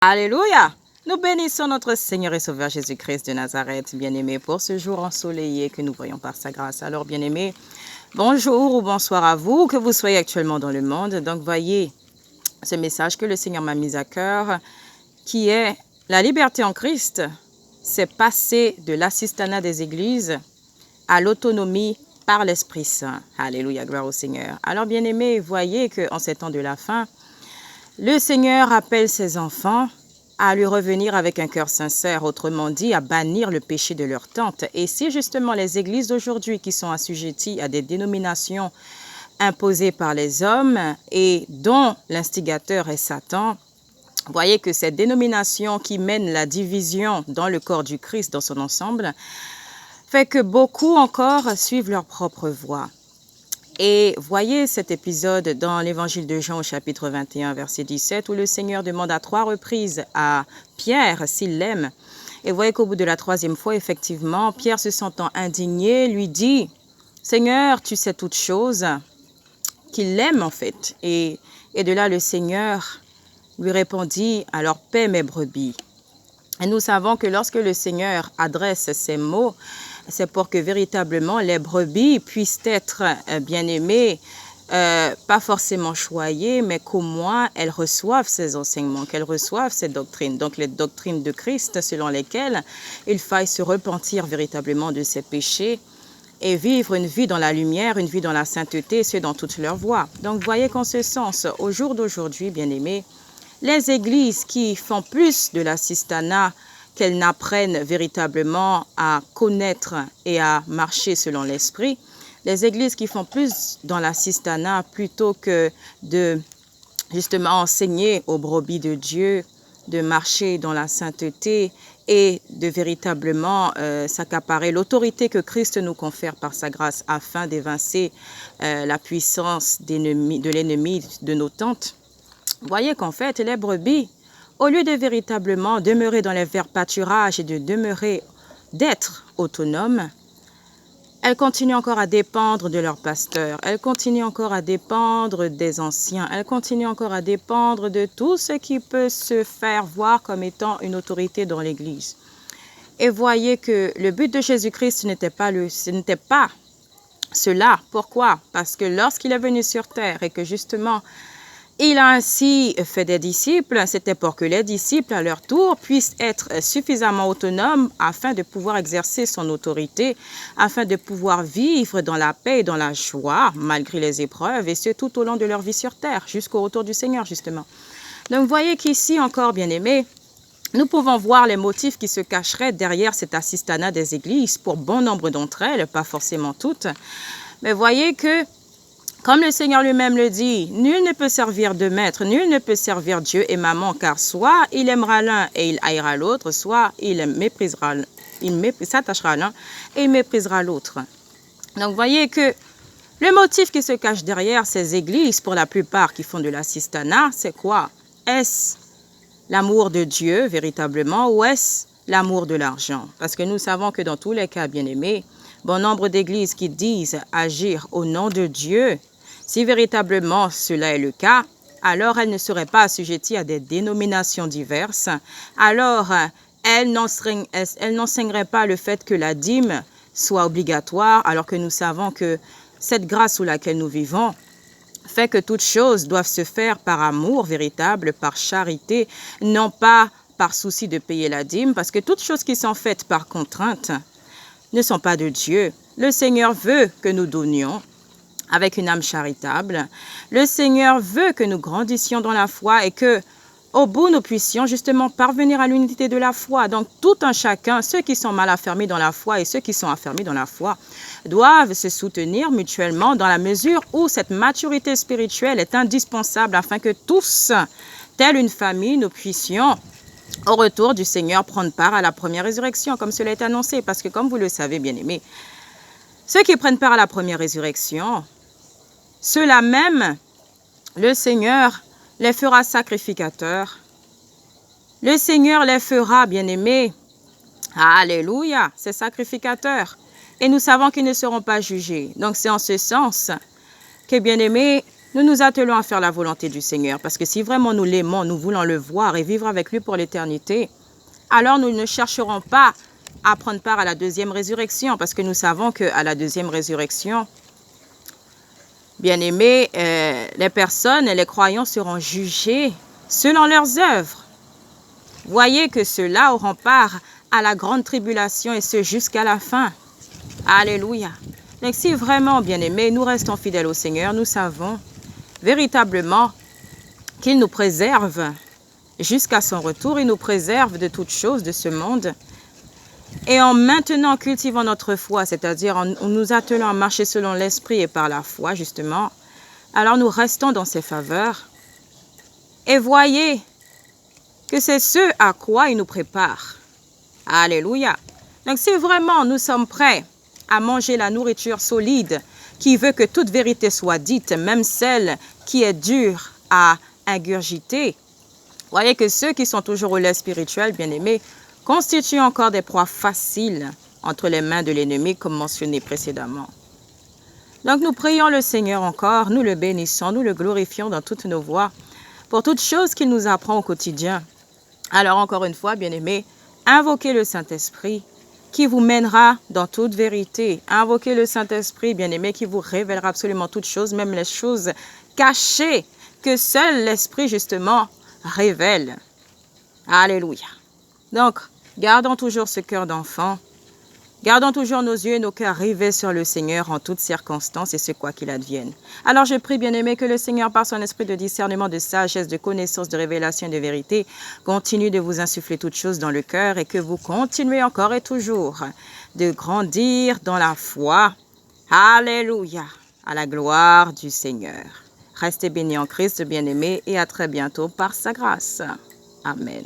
Alléluia! Nous bénissons notre Seigneur et Sauveur Jésus-Christ de Nazareth, bien-aimé, pour ce jour ensoleillé que nous voyons par sa grâce. Alors, bien-aimé, bonjour ou bonsoir à vous, que vous soyez actuellement dans le monde. Donc, voyez ce message que le Seigneur m'a mis à cœur, qui est la liberté en Christ, c'est passer de l'assistanat des églises à l'autonomie par l'Esprit Saint. Alléluia, gloire au Seigneur. Alors, bien-aimé, voyez qu'en ces temps de la fin, le Seigneur appelle ses enfants à lui revenir avec un cœur sincère, autrement dit, à bannir le péché de leur tente. Et si justement les églises d'aujourd'hui qui sont assujetties à des dénominations imposées par les hommes et dont l'instigateur est Satan, voyez que cette dénomination qui mène la division dans le corps du Christ dans son ensemble fait que beaucoup encore suivent leur propre voie. Et voyez cet épisode dans l'évangile de Jean au chapitre 21, verset 17, où le Seigneur demande à 3 reprises à Pierre s'il l'aime. Et voyez qu'au bout de la 3e fois, effectivement, Pierre, se sentant indigné, lui dit « Seigneur, tu sais toutes choses », qu'il l'aime en fait. Et de là, le Seigneur lui répondit « Alors paie mes brebis ». Et nous savons que lorsque le Seigneur adresse ces mots, c'est pour que véritablement les brebis puissent être bien-aimées, pas forcément choyées, mais qu'au moins elles reçoivent ces enseignements, qu'elles reçoivent ces doctrines. Donc les doctrines de Christ selon lesquelles il faille se repentir véritablement de ses péchés et vivre une vie dans la lumière, une vie dans la sainteté, ce dans toute leur voie. Donc voyez qu'en ce sens, au jour d'aujourd'hui, bien-aimés, les églises qui font plus de l'assistanat qu'elles n'apprennent véritablement à connaître et à marcher selon l'esprit, les églises qui font plus dans l'assistanat plutôt que de justement enseigner aux brebis de Dieu, de marcher dans la sainteté et de véritablement s'accaparer l'autorité que Christ nous confère par sa grâce afin d'évincer la puissance de l'ennemi de nos tentes. Voyez qu'en fait, les brebis, au lieu de véritablement demeurer dans les verts pâturages et d'être autonomes, elles continuent encore à dépendre de leur pasteur, elles continuent encore à dépendre des anciens, elles continuent encore à dépendre de tout ce qui peut se faire voir comme étant une autorité dans l'Église. Et voyez que le but de Jésus-Christ, ce n'était pas cela. Pourquoi? Parce que lorsqu'il est venu sur terre et que justement, il a ainsi fait des disciples, c'était pour que les disciples, à leur tour, puissent être suffisamment autonomes afin de pouvoir exercer son autorité, afin de pouvoir vivre dans la paix et dans la joie, malgré les épreuves, et ce tout au long de leur vie sur terre, jusqu'au retour du Seigneur, justement. Donc, vous voyez qu'ici, encore, bien-aimés, nous pouvons voir les motifs qui se cacheraient derrière cet assistanat des églises, pour bon nombre d'entre elles, pas forcément toutes. Mais voyez que, comme le Seigneur lui-même le dit, nul ne peut servir de maître, nul ne peut servir Dieu et maman, car soit il aimera l'un et il haïra l'autre, soit il s'attachera à l'un et il méprisera l'autre. Donc voyez que le motif qui se cache derrière ces églises, pour la plupart qui font de l'assistanat, c'est quoi? Est-ce l'amour de Dieu véritablement ou est-ce l'amour de l'argent? Parce que nous savons que dans tous les cas, bien-aimés, bon nombre d'églises qui disent agir au nom de Dieu, si véritablement cela est le cas, alors elles ne seraient pas assujetties à des dénominations diverses. Alors, elles n'enseigneraient pas le fait que la dîme soit obligatoire, alors que nous savons que cette grâce sous laquelle nous vivons fait que toutes choses doivent se faire par amour véritable, par charité, non pas par souci de payer la dîme, parce que toutes choses qui sont faites par contrainte ne sont pas de Dieu. Le Seigneur veut que nous donnions avec une âme charitable. Le Seigneur veut que nous grandissions dans la foi et que, au bout, nous puissions justement parvenir à l'unité de la foi. Donc, tout un chacun, ceux qui sont mal affermis dans la foi et ceux qui sont affermis dans la foi, doivent se soutenir mutuellement dans la mesure où cette maturité spirituelle est indispensable afin que tous, telle une famille, nous puissions au retour du Seigneur prendre part à la première résurrection, comme cela est annoncé. Parce que, comme vous le savez, bien-aimés, ceux qui prennent part à la première résurrection, ceux-là même, le Seigneur les fera sacrificateurs. Le Seigneur les fera, bien-aimés. Alléluia, ces sacrificateurs. Et nous savons qu'ils ne seront pas jugés. Donc c'est en ce sens que, bien-aimés, Nous nous attelons à faire la volonté du Seigneur, parce que si vraiment nous l'aimons, nous voulons le voir et vivre avec lui pour l'éternité, alors nous ne chercherons pas à prendre part à la deuxième résurrection, parce que nous savons qu'à la deuxième résurrection, bien-aimés, les personnes et les croyants seront jugés selon leurs œuvres. Voyez que ceux-là auront part à la grande tribulation et ce jusqu'à la fin. Alléluia. Donc si vraiment, bien-aimés, nous restons fidèles au Seigneur, nous savons véritablement qu'il nous préserve jusqu'à son retour. Il nous préserve de toutes choses de ce monde. Et en maintenant cultivant notre foi, c'est-à-dire en nous attelant à marcher selon l'esprit et par la foi, justement, alors nous restons dans ses faveurs. Et voyez que c'est ce à quoi il nous prépare. Alléluia. Donc si vraiment nous sommes prêts à manger la nourriture solide qui veut que toute vérité soit dite, même celle qui est dure à ingurgiter, voyez que ceux qui sont toujours au lait spirituel, bien-aimés, constituent encore des proies faciles entre les mains de l'ennemi, comme mentionné précédemment. Donc nous prions le Seigneur encore, nous le bénissons, nous le glorifions dans toutes nos voies, pour toutes choses qu'il nous apprend au quotidien. Alors encore une fois, bien-aimés, invoquez le Saint-Esprit qui vous mènera dans toute vérité. Invoquez le Saint-Esprit, bien-aimé, qui vous révélera absolument toutes choses, même les choses cachées que seul l'Esprit, justement, révèle. Alléluia. Donc, gardons toujours ce cœur d'enfant. Gardons toujours nos yeux et nos cœurs rivés sur le Seigneur en toutes circonstances et ce quoi qu'il advienne. Alors je prie, bien-aimé, que le Seigneur, par son esprit de discernement, de sagesse, de connaissance, de révélation et de vérité, continue de vous insuffler toutes choses dans le cœur et que vous continuez encore et toujours de grandir dans la foi. Alléluia, à la gloire du Seigneur. Restez bénis en Christ, bien-aimés, et à très bientôt par sa grâce. Amen.